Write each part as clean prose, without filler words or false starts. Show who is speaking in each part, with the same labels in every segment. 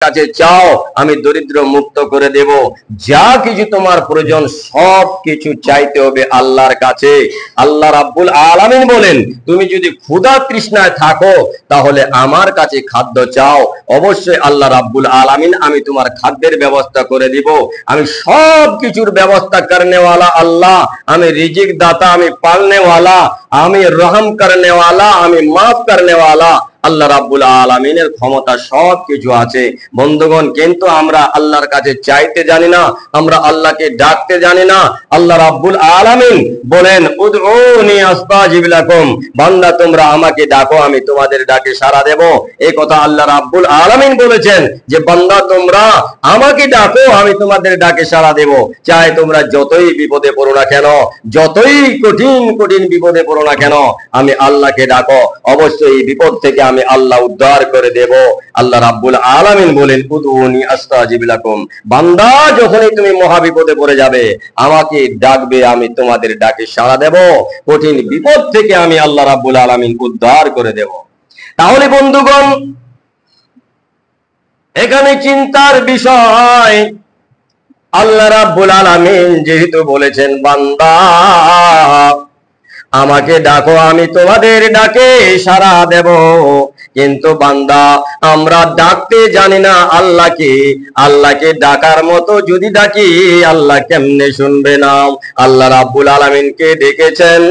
Speaker 1: কাছে চাও, আমি দরিদ্র মুক্ত করে দেব। যা কিছু তোমার প্রয়োজন সব কিছু চাইতে হবে আল্লাহর কাছে। আল্লাহ রাব্বুল আলামিন বলেন, তুমি যদি ক্ষুধা তৃষ্ণায় থাকো তাহলে আমার কাছে খাদ্য চাও, অবশ্যই আল্লাহ রাব্বুল আলামিন আমি তোমার খাদ্যের ব্যবস্থা করে দিব। আমি সব কিছুর ব্যবস্থা করনেওয়ালা আল্লাহ, আমি রিজিক দাতা, আমি পালনেওয়ালা, আমি রহম করনেওয়ালা, আমি মাফ করনেওয়ালা। আল্লাহ রাব্বুল আলামিনের ক্ষমতা সব কিছু আছে বন্ধুগণ, কিন্তু আমরা আল্লাহর কাছে চাইতে জানি না, আমরা আল্লাহকে ডাকতে জানি না। আল্লাহ রাব্বুল আলামিন বলেন, উদউনি আস্তাজিব লাকুম, বান্দা তোমরা আমাকে ডাকো, আমি তোমাদের ডাকে সাড়া দেব। এই কথা আল্লাহ রাব্বুল আলামিন বলেছেন যে বান্দা তোমরা আমাকে ডাকো, আমি তোমাদের ডাকে সাড়া দেব। চাই তোমরা যতই বিপদে পড়ো না কেন, যতই কঠিন কঠিন বিপদে পড়ো না কেন, আমি আল্লাহকে ডাকো, অবশ্যই এই বিপদ থেকে আমি আল্লাহ উদ্ধার করে দেব। আল্লাহ রাব্বুল আলামিন বলেন, উদউনি আস্তাজিব লাকুম, বান্দা যখনই তুমি মহা বিপদে পড়ে যাবে আমাকে ডাকবে, আমি তোমাদের ডাকে সাড়া দেব, কঠিন বিপদ থেকে আমি আল্লাহ রাব্বুল আলামিন উদ্ধার করে দেব। তাহলে বন্ধুগণ, এখানে চিন্তার বিষয়, আল্লাহ রাব্বুল আলামিন যেহেতু বলেছেন বান্দা আমাকে ডাকো, আমি তোমাদের ডাকে সাড়া দেব, কিন্তু বান্দা আমরা ডাকতে জানি না আল্লাহকে। আল্লাহকে ডাকার মতো যদি ডাকি আল্লাহ কেমনে শুনবে না। আল্লাহ রাব্বুল আলামিনকে ডেকেছেন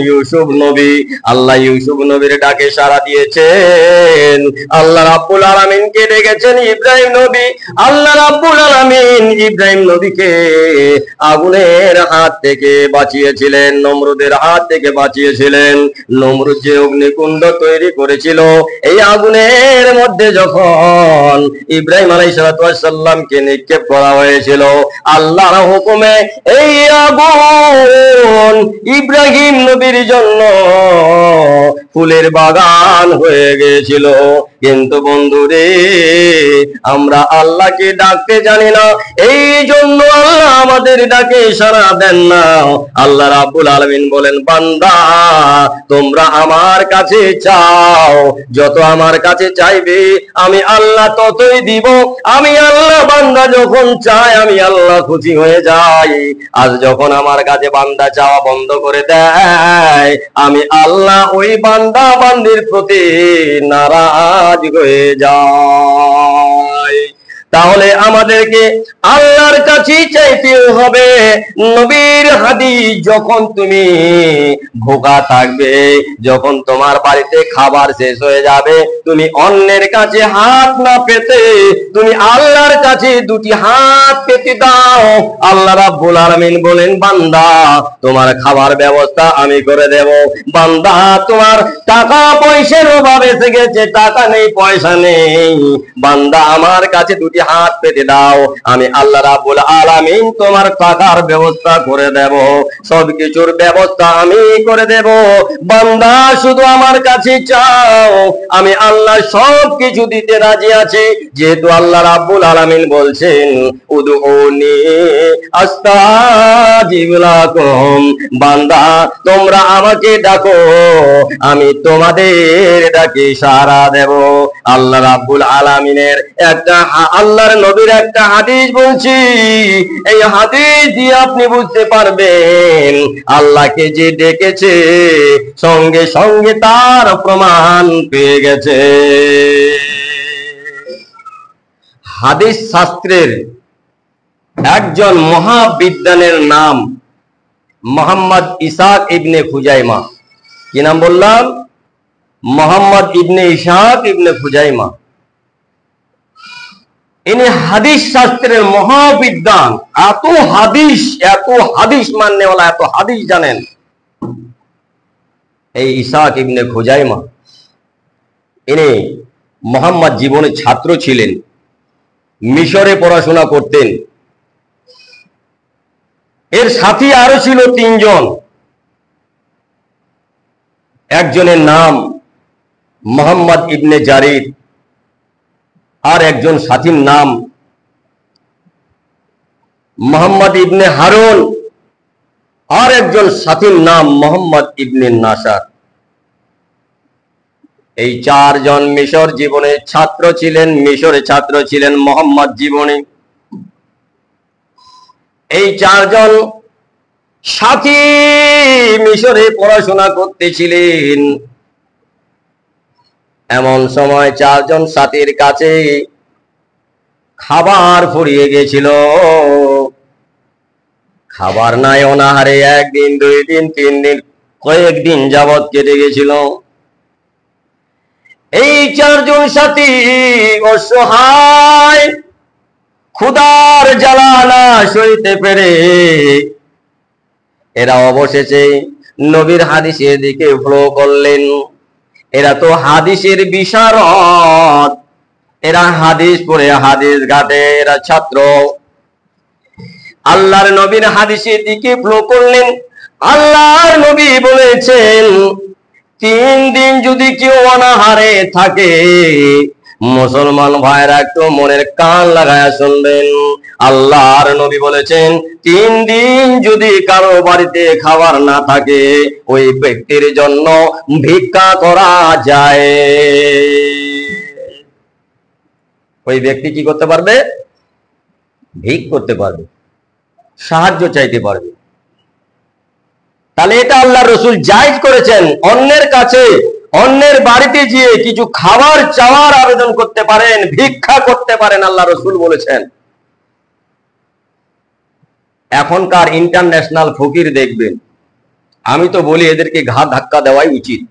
Speaker 1: ইউসুফ নবী, আল্লাহ ইউসুফ নবীর ডাকে সাড়া দিয়েছেন। আল্লাহ রাব্বুল আলামিনকে ডেকেছেন ইব্রাহিম নবী, আল্লাহ রাব্বুল আলামিন ইব্রাহিম নবীকে আগুনের হাত থেকে বাঁচিয়েছিলেন, নমরুদের হাত থেকে বাঁচিয়েছিলেন। নমরুদ যে অগ্নিকুণ্ড তৈরি করেছিল, এই আগুনের মধ্যে যখন ইব্রাহিম আলাইহিস সালামকে নিক্ষেপ করা হয়েছিল, আল্লাহর হুকুমে এই আগুন ইব্রাহিম নবীর জন্য ফুলের বাগান হয়ে গিয়েছিল। কিন্তু বন্ধুরে, আমরা আল্লাহকে ডাকতে জানি না, এই জন্য আল্লাহ আমাদের ডাকে সাড়া দেন না। আল্লাহ রাব্বুল আলামিন বলেন, বান্দা তোমরা আমার কাছে চাও, যত আমার কাছে চাইবে আমি আল্লাহ ততই দিব। আমি আল্লাহ বান্দা যখন চাই আমি আল্লাহ খুশি হয়ে যাই। আজ যখন আমার কাছে বান্দা চাওয়া বন্ধ করে দেয়, আমি আল্লাহ ওই বান্দা বান্দির প্রতি নারাজ হয়ে যায়। তাহলে আমাদেরকে আল্লাহর কাছেই চাইতে হবে। নবীর হাদিস, যখন তুমি ভোকা থাকবে, যখন তোমার বাড়িতে খাবার শেষ হয়ে যাবে, তুমি অন্যের কাছে হাত না পেতে তুমি আল্লাহর কাছে দুটি হাত পেতে দাও। আল্লাহ রাব্বুল আলামিন বলেন, বান্দা তোমার খাবার ব্যবস্থা আমি করে দেব। বান্দা তোমার টাকা পয়সার অভাব এসে গেছে, টাকা নেই পয়সা নেই, বান্দা আমার কাছে দুটি হাত পেতে দাও, আমি আল্লাহ রাব্বুল আলামিন তোমার টাকার ব্যবস্থা করে দেব, সবকিছুর ব্যবস্থা আমি করে দেব। বান্দা শুধু আমার কাছে চাও, আমি আল্লাহ সবকিছু দিতে রাজি আছি। যেহেতু আল্লাহ রাব্বুল আলামিন বলছেন, উদউনি আস্তাজিব লাকুম, বান্দা তোমরা আমাকে ডাকো, আমি তোমাদের ডাকে সাড়া দেব। আল্লাহ রাব্বুল আলামিনের একটা, আল্লাহর নবীর একটা হাদিস বলছি, এই হাদিস দিয়ে আপনি বুঝতে পারবেন আল্লাহকে যে ডেকেছে সঙ্গে সঙ্গে তার প্রমাণ পেয়ে গেছে। হাদিস শাস্ত্রের একজন মহাবিদ্বানের নাম মোহাম্মদ ইসহাক ইবনে খুজাইমা। কি নাম বললাম? মোহাম্মদ ইবনে ইসহাক ইবনে খুজাইমা। ইনি হাদিস শাস্ত্রের মহাবিদ্বান, এত হাদিস মাননেওয়ালা, এত হাদিস জানেন। এই ইসহাক ইবনে খুজাইমা, ইনি মোহাম্মদ জীবনের ছাত্র ছিলেন, মিশরে পড়াশোনা করতেন। এর সাথী আরো ছিল তিনজন। একজনের নাম মোহাম্মদ ইবনে জারির, আর একজন সাথীর নাম মোহাম্মদ ইবনে হারুন, আর একজন সাথীর নাম মোহাম্মদ ইবনে নাসার। এই চারজন মিশর জীবনে ছাত্র ছিলেন, মিশরে ছাত্র ছিলেন মোহাম্মদ জীবনে। এই চারজন সাথী মিশরে পড়াশোনা করতেছিলেন। এমন সময় চারজন সাথীর কাছে খাবার ফুরিয়ে গেছিল। খাবার নাই, অনাহারে একদিন, 2 দিন, 3 দিন, কয়েকদিন যাবৎ কেটে গেছিল। এই চারজন সাথী অসহায়, ক্ষুধার জ্বালা না সইতে পেরে এরা অবশেষে নবীর হাদিসের দিকে ফলো করলেন। এরা তো হাদিসের বিশারদ, এরা হাদিস পড়ে হাদিস ঘাটে, এরা ছাত্র। আল্লাহর নবীর হাদিসের দিকে ফলো করলেন। আল্লাহর নবী বলেছেন 3 দিন যদি কেউ অনাহারে থাকে, মুসলমান ভাইরা একটু মনের কান লাগায়া শুনবেন। আল্লাহর নবী বলেছেন 3 দিন যদি কারো বাড়িতে খাবার না থাকে, ওই ব্যক্তির জন্য ভিক্ষা করা যায়। ওই ব্যক্তি কি করতে পারবে? ভিক করতে পারবে, সাহায্য চাইতে পারবে। তাহলে এটা আল্লাহর রাসূল জায়েজ করেছেন। অন্যের কাছে, অন্যের বাড়িতে গিয়ে কিছু খাবার চাওয়ার আবেদন করতে পারেন, ভিক্ষা করতে পারেন, আল্লাহর রাসূল বলেছেন। এখনকার ইন্টারন্যাশনাল ফকির দেখবেন, আমি তো বলি এদেরকে ঘা ধাক্কা দেওয়াই উচিত।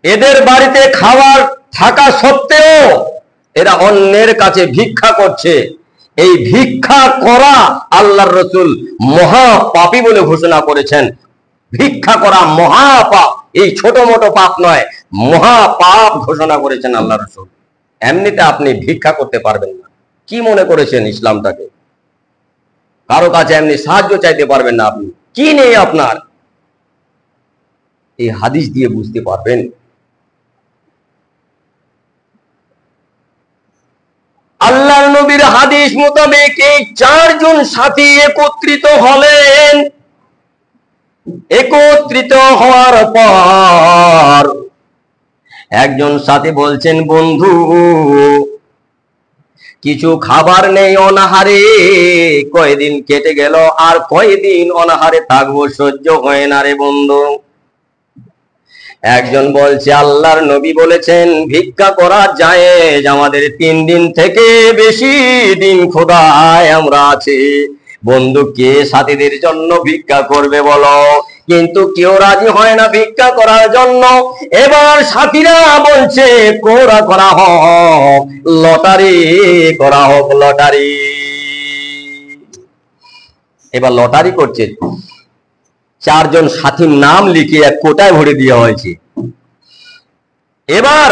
Speaker 1: এদের বাড়িতে খাবার থাকা সত্ত্বেও এরা অন্যের কাছে ভিক্ষা করছে। এই ভিক্ষা করা আল্লাহর রাসূল মহা পাপী বলে ঘোষণা করেছেন। ভিক্ষা করা মহা পাপ, এই ছোট মোটো পাপ নয়, মহা পাপ ঘোষণা করেছেন আল্লাহর রাসূল। এমনিতে আপনি ভিক্ষা করতে পারবেন না। কি মনে করেছেন ইসলামটাকে? কারো কাছে এমনি সাহায্য চাইতে পারবেন না। আপনি কি নেই আপনার? এই হাদিস দিয়ে বুঝতে পারবেন। আল্লাহর নবীর হাদিস মোতাবেক এই চারজন সাথী একত্রিত হলেন। একত্রিত হওয়ার পর একজন সাথী বলছেন, বন্ধু কিছু খাবার নেই, অনাহারে কয়দিন কেটে গেল, আর কয়দিন অনাহারে থাকবো, সহ্য হয় না রে বন্ধু। একজন বলছে, আল্লাহর নবী বলেছেন ভিক্ষা করা জায়েজ, আমাদের 3 দিন থেকে বেশি দিন খোদায় আমরা আছি। বন্ধু কে সাথীদের জন্য ভিক্ষা করবে বলো? কিন্তু কেউ রাজি হয় না ভিক্ষা করার জন্য। এবার সাথীরা বলছে করা হোক, লটারি করা হোক, লটারি। এবার লটারি করছে। 4 জন সাথীর নাম লিখে এক কোটায় ভরে দেওয়া হয়েছে। এবার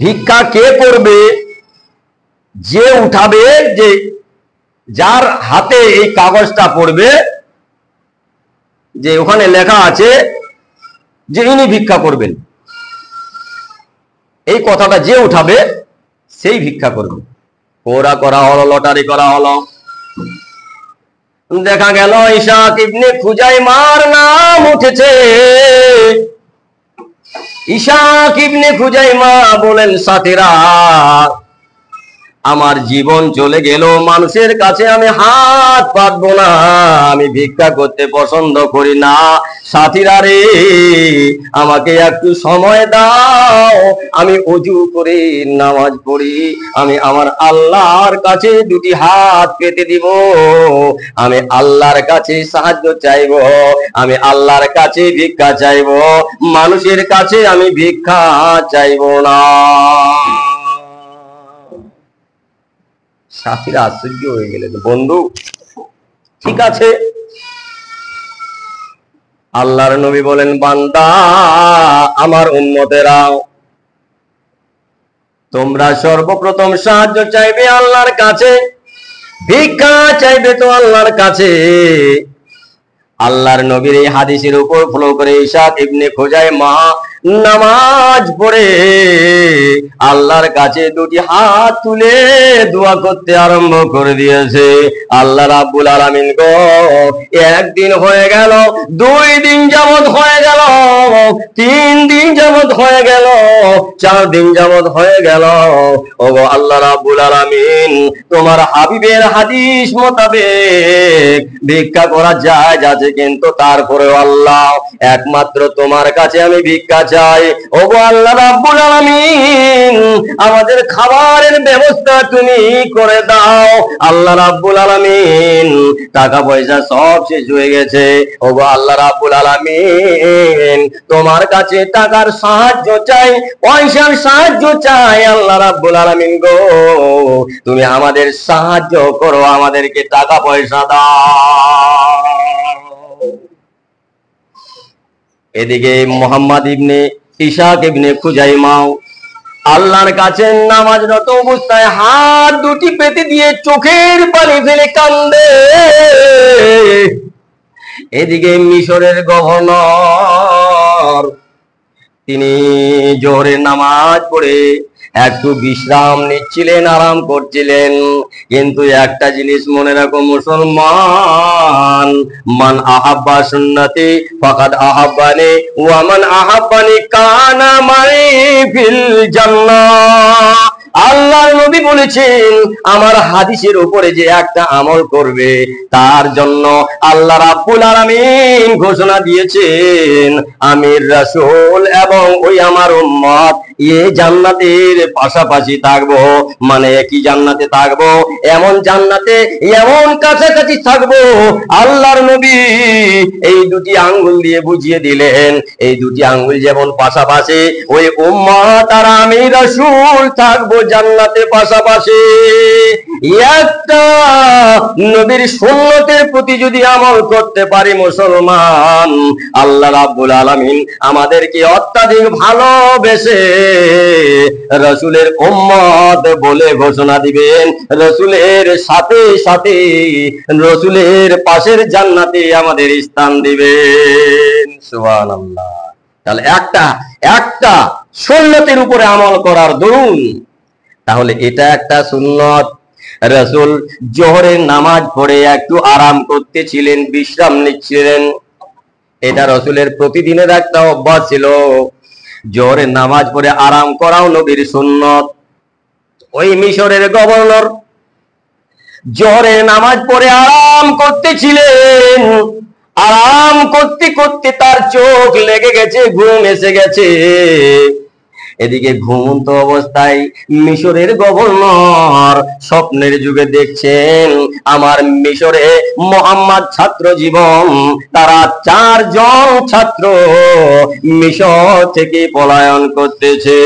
Speaker 1: ভিক্ষা কে করবে? যে উঠাবে, যে যার হাতে এই কাগজটা পড়বে, যে ওখানে লেখা আছে যে ইনি ভিক্ষা করবেন, এই কথাটা যে উঠাবে সেই ভিক্ষা করবে। করা হলো, লটারি করা হলো। দেখা গেল ইশাক ইবনে খুজাইমার নাম উঠেছে। ইশাক ইবনে খুজাইমা বলেন, সাথীরা আমার জীবন চলে গেল, মানুষের কাছে আমি হাত পাতবো না, আমি ভিক্ষা করতে পছন্দ করি না। সাথীরা রে, আমাকে একটু সময় দাও, আমি ওযু করে নামাজ পড়ি, আমি আমার আল্লাহর কাছে 2টি হাত পেতে দিব, আমি আল্লাহর কাছে সাহায্য চাইব, আমি আল্লাহর কাছে ভিক্ষা চাইব, মানুষের কাছে আমি ভিক্ষা চাইব না। সাথীরা আশ্চর্য হয়ে গেলেন, বন্ধু ঠিক আছে। আল্লাহর নবী বলেন, বান্দা আমার উম্মতেরা, তোমরা সর্বপ্রথম সাহায্য চাইবে আল্লাহর কাছে, ভিক্ষা চাইবে তো আল্লাহর কাছে। আল্লাহর নবীর এই হাদিসের উপর ফলো করে ইশাক ইবনে খুজাইমা নামাজ পড়ে আল্লাহর কাছে দুটি হাত তুলে দোয়া করতে আরম্ভ করে দিয়েছে। আল্লাহ রাব্বুল আলামিন গো, একদিন হয়ে গেল, 2 দিন যাবত হয়ে গেল, 3 দিন যাবত হয়ে গেল, 4 দিন যাবত হয়ে গেল। ওগো আল্লাহ রাব্বুল আলামিন, তোমার হাবিবের হাদিস মোতাবেক ভিক্ষা করা যায় আছে, কিন্তু তারপরেও আল্লাহ একমাত্র তোমার কাছে আমি ভিক্ষা চাই। ওগো আল্লাহ রাব্বুল আলামিন, আমাদের খাবারের ব্যবস্থা তুমি করে দাও। আল্লাহ রাব্বুল আলামিন, টাকা পয়সা সব শেষ হয়ে গেছে। ওগো আল্লাহ রাব্বুল আলামিন, তোমার কাছে টাকার সাহায্য চাই, পয়সার সাহায্য চাই। আল্লাহ রাব্বুল আলামিন গো, তুমি আমাদের সাহায্য করো, আমাদেরকে টাকা পয়সা দাও। এদিকে মুহাম্মদ ইবনে ইসহাক ইবনে খুজাইমাও আল্লাহর কাছে নামাজরত অবস্থায় হাত দুটি পেতে দিয়ে চোখের পানি ফেলে কান্দে। এদিকে মিশরের গভর্নর, তিনি জোহরের নামাজ পড়ে একটু বিশ্রাম নিচ্ছিলেন, আরাম করছিলেন। কিন্তু একটা জিনিস মনে রাখো মুসলমান, মান আহাব্বা সুন্নতি ফাকাদ আহাব্বানি ওয়া মান আহাব্বানি কানা মাই ফিল জান্নাহ। আল্লাহর নবী বলেছেন, আমার হাদিসের উপরে যে একটা আমল করবে, তার জন্য আল্লাহ রাব্বুল আলামিন ঘোষণা দিয়েছেন, আমি রাসূল এবং ওই আমার উম্মত জান্নাতের পাশাপাশি থাকবো। মানে একই জান্নাতে থাকবো, এমন জান্নাতে এমন কাছাকাছি থাকবো। আল্লাহর নবী এই দুটি আঙ্গুল দিয়ে বুঝিয়ে দিলেন, এই দুটি আঙ্গুল যেমন পাশাপাশি, ওই উম্মত আর আমি রাসূল থাকবো জান্নাতে পাশাপাশি। একটা নবীর সুন্নতের প্রতি যদি আমল করতে পারি মুসলমান, আল্লাহ রাব্বুল আলামিন আমাদেরকে অত্যাধিক ভালোবেসে রাসূলের উম্মত বলে ঘোষণা দিবেন। রাসূলের সাথে সাথে রাসূলের পাশের জান্নাতে আমাদের স্থান দিবেন। সুবহানাল্লাহ। তাহলে একটা সুন্নতের উপরে আমল করার দরুন, তাহলে এটা একটা সুন্নত। রাসূল জোহরের নামাজ পড়ে একটু আরাম করতেছিলেন, বিশ্রাম নিচ্ছিলেন। এটা রাসূলের প্রতিদিনের একটা অভ্যাস ছিল। জোহরের নামাজ পড়ে আরাম করাও নবীর সুন্নত। ওই মিশরের গভর্নর জোহরের নামাজ পড়ে আরাম করতেছিলেন। আরাম করতে করতে তার চোখ লেগে গেছে, ঘুম এসে গেছে। এদিকে ঘুমন্ত অবস্থায় মিশরের গভর্নর স্বপ্নের যুগে দেখছেন, আমার মিশরে মোহাম্মদ ছাত্র জীবন, তারা 4 জন ছাত্র মিশর থেকে পলায়ন করতেছে।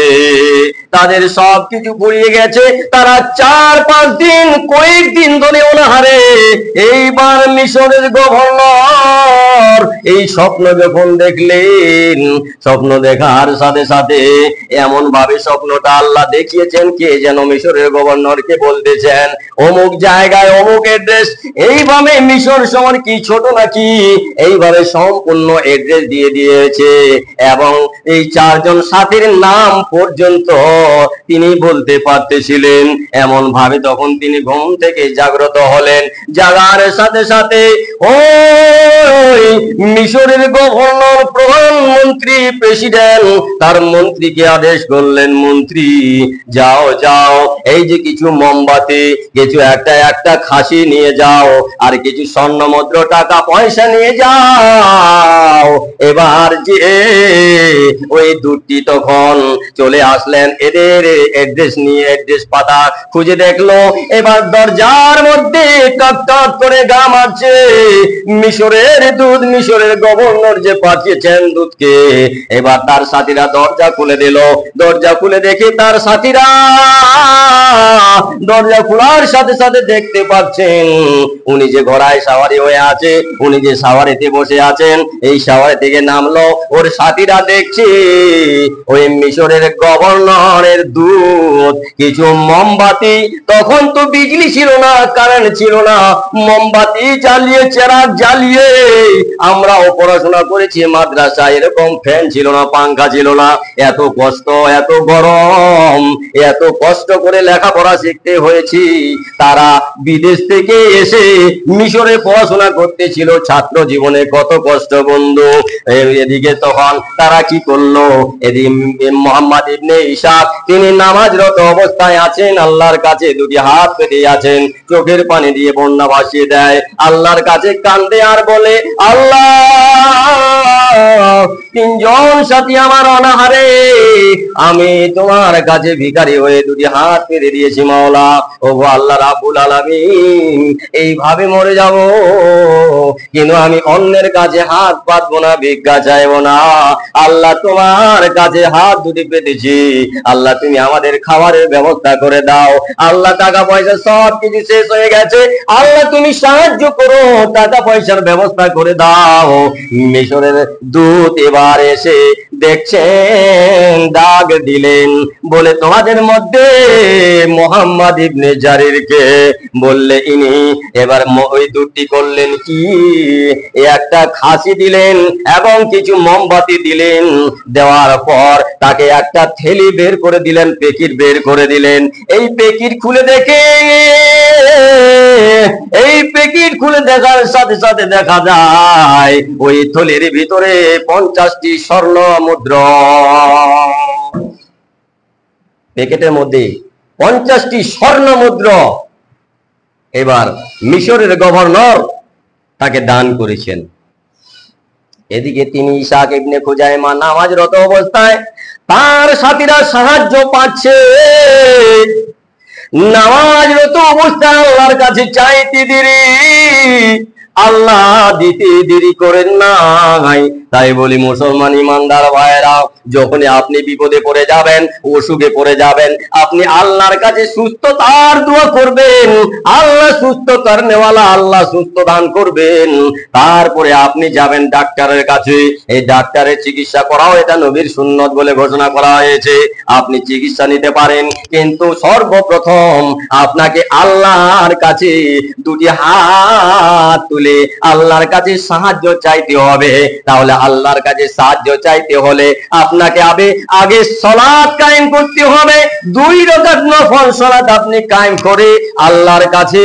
Speaker 1: তাদের সবকিছু ফুরিয়ে গেছে। তারা 4-5 দিন, কয়েকদিন ধরে অনাহারে। এইবার মিশরের গভর্নর এই স্বপ্ন যখন দেখলেন, স্বপ্ন দেখার সাথে সাথে এমন ভাবে স্বপ্নটা আল্লাহ দেখিয়েছেন, কে যেন মিশরের গভর্নরকে বলতেছেন, অমুক জায়গায় অমুক এড্রেস। এইভাবে মিশর শহর কি ছোট নাকি, এইভাবে সম্পূর্ণ এড্রেস দিয়ে দিয়েছে, এবং এই 4 জন সাথীর নাম পর্যন্ত তিনি বলতে পারতেছিলেন। এমন ভাবে তখন তিনি ঘুম থেকে জাগ্রত হলেন। জাগার সাথে সাথে ওই মিশরের গভর্নর, প্রধানমন্ত্রী, প্রেসিডেন্ট তার মন্ত্রীকে আদেশ করলেন, মন্ত্রী যাও যাও, এই যে কিছু মোমবাতি, কিছু একটা খাসি নিয়ে যাও, আর কিছু স্বর্ণ মুদ্রা, টাকা পয়সা নিয়ে যাও। এবার যে ওই দুটি তখন চলে আসলেন, এদের এড্রেস নিয়ে, এড্রেস পাতা খুঁজে দেখলো। এবার দরজার মধ্যে টক টক করে গাম আছে, মিশরের দুধ, মিশরের গভর্নর যে পাঠিয়েছেন দুধকে। এবার তার সাথীরা দরজা খুলে দিল। দরজা খুলে দেখে তার সাথীরা, দরজা খোলার সাথে সাথে দেখতে পাচ্ছেন উনি যে ঘোড়ায় সাওয়ারি হয়ে আছে, উনি যে সাওয়ারিতে বসে আছেন, এই সাওয়ারি থেকে নামলো। ওর সাথীরা দেখছে ওই মিশরের গভর্নরের দুধ, কিছু মোমবাতি। তখন তো বিজলি ছিল না, কারেন্ট ছিল না, মোমবাতি জ্বালিয়ে, চেরাগ জ্বালিয়ে, আমরাও পড়াশোনা করেছি মাদ্রাসায়, এরকম ফ্যান ছিল না, পাঙ্খা ছিল না, এত কষ্ট, এত গরম। এত কষ্ট করে লেখাপড়া শিখতে হয়েছি। তারা বিদেশ থেকে এসে মিশরে পড়াশোনা করতেছিল, ছাত্র জীবনে কত কষ্ট বন্ধু। এদিকে তখন তারা কি করলো, এদিকে মোহাম্মদ ইবনে ইসহাক তিনি নামাজরত অবস্থায় আছেন, আল্লাহর কাছে দুটি হাত পেতে আছেন, চোখের পানি দিয়ে বন্যা ভাসিয়ে দেয়, আল্লাহর কাছে কান্দে আর বলে, আল্লাহ তিনজন সাথী আমার অনাহারে, আমি তোমার কাছে ভিখারি হয়ে দুটি হাত পেতে দিয়েছি মাওলা। ও আল্লাহ রাব্বুল আলামিন, এইভাবে মরে যাব, কিন্তু আমি অন্যের কাছে হাত পাতবো না, ভিক্ষা চাইবো না। আল্লাহ তোমার কাছে হাত দুটি পেতেছি, আল্লাহ তুমি আমাদের খাবারের ব্যবস্থা করে দাও। আল্লাহ টাকা পয়সা সব কিছু শেষ হয়ে গেছে, আল্লাহ তুমি সাহায্য করো, টাকা পয়সার ব্যবস্থা করে দাও। মিশরের দূত এবার এসে দেখছেন, ডাক দিলেন, বলে তোমাদের মধ্যে মোহাম্মদ ইবনে জারিরকে, বললে ইনি। এবার ওই দূতটি করলেন কি, একটা খাসি দিলেন এবং কিছু মোমবাতি দিলেন, দেওয়ার পর তাকে একটা থেলি বের করে দিলেন, প্যাকেট বের করে দিলেন। এই প্যাকেট খুলে দেখে, এই প্যাকেট খুলে দেখার সাথে সাথে দেখা যায় ওই থলির ভিতরে 50টি স্বর্ণ মুদ্রা, প্যাকেটের মধ্যে 50টি স্বর্ণ মুদ্রা। এবার মিশরের গভর্নর তাকে দান করেছেন। এদিকে তিনি ইসহাক ইবনে খুজাইমা নামাজরত অবস্থায়, তার সাথীরা সাহায্য পাচ্ছে, নামাজরত অবস্থায় আল্লাহর কাছে চাইতে দেরি, আল্লাহ দিতে দেরি করেন নাই। তাই বলি মুসলমান ইমানদার ভাইরা, যখনই আপনি বিপদে পড়ে যাবেন, অসুখে পড়ে যাবেন, আপনি আল্লাহর কাছে সুস্থতার দোয়া করবেন, আল্লাহ সুস্থ করনেওয়ালা, আল্লাহ সুস্থ দান করবেন। তারপরে আপনি যাবেন ডাক্তারের কাছে, এই ডাক্তারের চিকিৎসা করাও এটা নবীর সুন্নত বলে ঘোষণা করা হয়েছে। আপনি চিকিৎসা নিতে পারেন, কিন্তু সর্বপ্রথম আপনাকে আল্লাহর কাছে দুটি হাত তুলে আল্লাহর কাছে সাহায্য চাইতে হবে। তাহলে আল্লাহর কাছে সাহায্য চাইতে হলে আপনাকে আগে সালাত কায়েম করতে হবে। 2 রাকাত নফল সালাত আপনি কায়েম করে আল্লাহর কাছে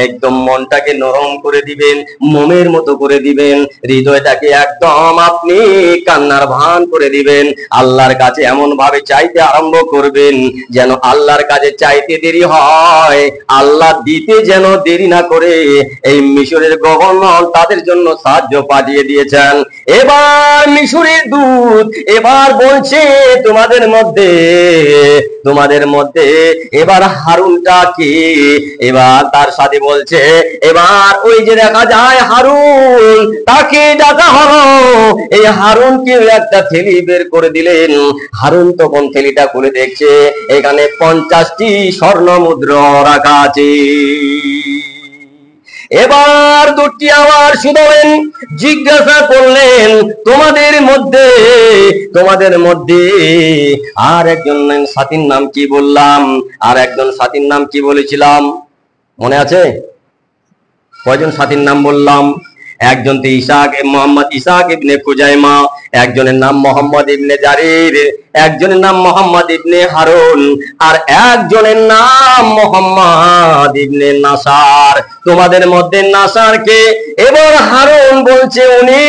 Speaker 1: একদম মনটাকে নরম করে দিবেন, মোমের মতো করে দিবেন, হৃদয়টাকে একদম আপনি কান্নার ভান করে দিবেন। আল্লাহর কাছে এমন ভাবে চাইতে আরম্ভ করবেন যেন আল্লাহর কাছে চাইতে দেরি হয়, আল্লাহ দিতে যেন দেরি না করে। এই মিশরের গভর্নর তাদের জন্য সাহায্য পাঠিয়ে দিয়েছেন। এবার মিশরের দূত এবার বলছে, তোমাদের মধ্যে এবার হারুনটা কি? এবার তার সাথে বলছে, এবার ওই যে দেখা যায় হারুন, তাকে ডাকা হলো। এই হারুনকে একটা থলি বের করে দিলেন। হারুন তখন থলিটা খুলে দেখছে, এখানে 50টি স্বর্ণ মুদ্রা রাখা আছে। এবার দুটি আবার শুধলেন, জিজ্ঞাসা করলেন, তোমাদের মধ্যে আর একজন সাথীর নাম কি বললাম, আর একজন সাথীর নাম কি বলেছিলাম মনে আছে? কয়জন সাথীর নাম বললাম? একজন তো মোহাম্মদ ইসহাক ইবনে খুজাইমা, একজনের নাম মোহাম্মদ ইবনে জারির, একজনের নাম মোহাম্মদ ইবনে হারুন, আর একজনের নাম মোহাম্মদ ইবনে নাসার। তোমাদের মধ্যে নাসার কে? এবার হারুন বলছে উনি।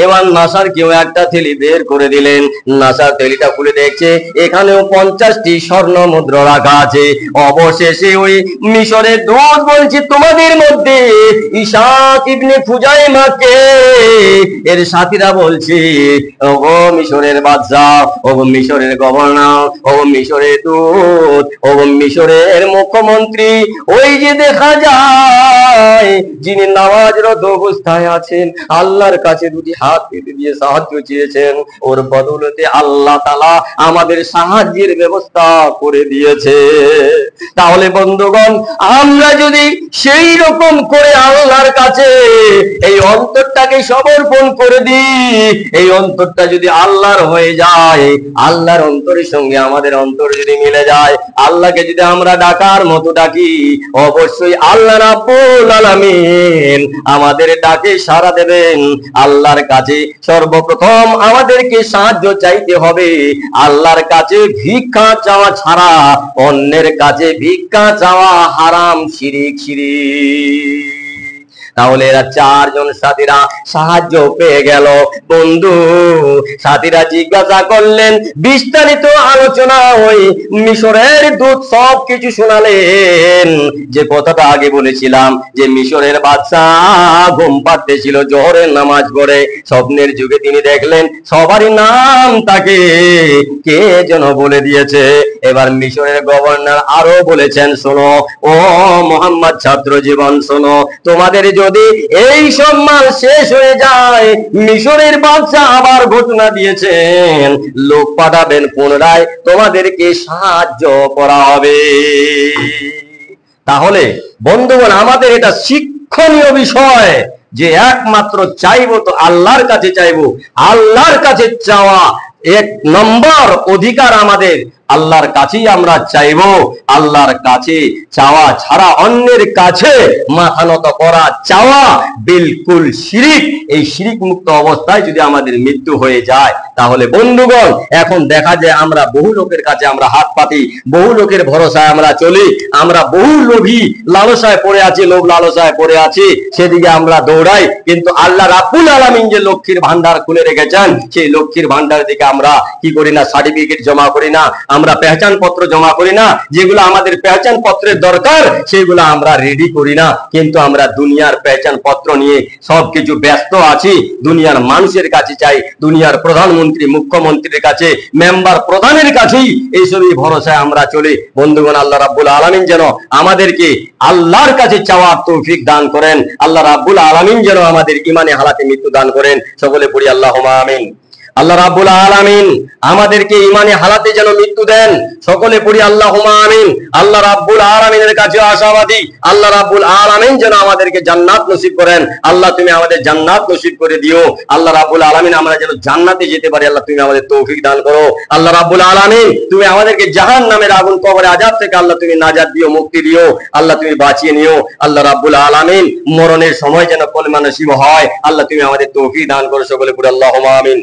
Speaker 1: এবার নাসার কেউ একটা থলি বের করে দিলেন। নাসার থলিটা খুলে দেখছে, এখানেও 50টি স্বর্ণ মুদ্রা রাখা আছে। অবশেষে ওই মিশরের দূত বলছে, তোমাদের মধ্যে ইসহাক ইবনে খুজাইমা কে? এর সাথীরা বলছে, ও মিশরের বাদশা, ও মিশরের গভর্নর, ও মিশরের দূত, ও মিশরের মুখ্যমন্ত্রী, ওই যে দেখা যায় যিনি নামাজরত অবস্থায় আছেন, আল্লাহর কাছে দুটি হাত পেতে দিয়ে সাহায্য চেয়েছেন, ওর বদৌলতে আল্লাহ তাআলা আমাদের সাহায্যের ব্যবস্থা করে দিয়েছে। তাহলে বন্ধুগণ, আমরা যদি সেই রকম করে আল্লাহর কাছে এই অন্তরটাকে সমর্পণ করে দিই, এই অন্তরটা যদি আল্লাহর হয়ে যায়, আল্লাহর অন্তরের সঙ্গে আমাদের অন্তর যদি মিলে যায়, আল্লাহকে যদি আমরা ডাকার মতো ডাকি, অবশ্যই আল্লাহ রাব্বুল আলামিন আমাদের ডাকে সাড়া দেবেন। আল্লাহর কাছে সর্বপ্রথম আমাদেরকে সাহায্য চাইতে হবে। আল্লাহর কাছে ভিক্ষা চাওয়া ছাড়া অন্যের কাছে ভিক্ষা চাওয়া হারাম, শিরিক। তাহলে এরা চারজন সাথীরা সাহায্য পেয়ে গেল। বন্ধু, সাথীরা জিজ্ঞাসা করলেন, বিস্তারিত আলোচনা ওই মিশরের দূত সব কিছু শোনালেন। যে কথাটা আগে বলেছিলাম, যে মিশরের বাদশাহ ঘুম পাড়তেছিল জোহরের নামাজ পড়ে, স্বপ্নের যুগে তিনি দেখলেন সবারই নাম তাকে কে যেন বলে দিয়েছে। এবার মিশরের গভর্নর আরো বলেছেন, শোনো ও মোহাম্মদ ছাত্র জীবন, শোনো, তোমাদের যদি এই সম্মান শেষ হয়ে যায়, মিশরের বাদশা আবার ঘোষণা দিয়েছেন লোক পাঠাবেন, পুনরায় তোমাদেরকে সাহায্য করা হবে। তাহলে বন্ধুগণ, আমাদের এটা শিক্ষণীয় বিষয় যে একমাত্র চাইবো তো আল্লাহর কাছে চাইবো। আল্লাহর কাছে চাওয়া এক নম্বর অধিকার আমাদের, আল্লাহর কাছেই আমরা চাইবো। আল্লাহর কাছে চাওয়া ছাড়া অন্যের কাছে মাথা নত করা, চাওয়া বিলকুল শিরিক। এই শিরিক মুক্ত অবস্থায় যদি আমাদের মৃত্যু হয়ে যায়, তাহলে বন্ধুগণ, এখন দেখা যায় আমরা বহু লোকের কাছে আমরা হাত পাতি, বহু লোকের ভরসায় আমরা চলি, আমরা বহু লোভী লালসায় পড়ে আছি, লোভ লালসায় পড়ে আছি, সেদিকে আমরা দৌড়াই। কিন্তু আল্লাহ রাব্বুল আলামিন যে লক্ষ্মীর ভান্ডার খুলে রেখেছেন, সেই লক্ষ্মীর ভান্ডারের দিকে আমরা কি করি না? সার্টিফিকেট জমা করি না, আমরা পেহচান পত্র জমা করি না, যেগুলো আমাদের পেহচান পত্রের দরকার সেগুলো আমরা রেডি করি না। কিন্তু আমরা দুনিয়ার পেহচান পত্র নিয়ে সবকিছু ব্যস্ত আছি, দুনিয়ার মানুষের কাছে চাই, দুনিয়ার প্রধানমন্ত্রী, মুখ্যমন্ত্রীর কাছে, মেম্বার প্রধানের কাছেই এইসবই ভরসায় আমরা চলি। বন্ধুগণ, আল্লাহ রাব্বুল আলামিন যেন আমাদেরকে আল্লাহর কাছে চাওয়ার তৌফিক দান করেন। আল্লাহ রাব্বুল আলামিন যেন আমাদের ইমানে হালাতে মৃত্যু দান করেন। সকলে পড়ি আল্লাহুম্মা আমিন। আল্লাহ রাব্বুল আলামিন আমাদেরকে ইমানে হালাতে যেন মৃত্যু দেন। সকলে পড়ি আল্লাহুম্মা আমিন। আল্লাহ রাব্বুল আলামিনের কাছে আশাবাদী, আল্লাহ রাব্বুল আলামিন যেন আমাদেরকে জান্নাত নসিব করেন। আল্লাহ তুমি আমাদের জান্নাত নসিব করে দিও। আল্লাহ রাব্বুল আলামিন আমরা যেন জান্নাতে যেতে পারি, আল্লাহ তুমি আমাদের তৌফিক দান করো। আল্লাহ রাব্বুল আলামিন তুমি আমাদেরকে জাহান্নামের আগুন, কবরের আযাব থেকে আল্লাহ তুমি নাজাত দিও, মুক্তি দিও, আল্লাহ তুমি বাঁচিয়ে নিও। আল্লাহ রাব্বুল আলামিন মরণের সময় যেন কলেমা নসিব হয়, আল্লাহ তুমি আমাদের তৌফিক দান করো। সকলে পড়ি আল্লাহুম্মা আমিন।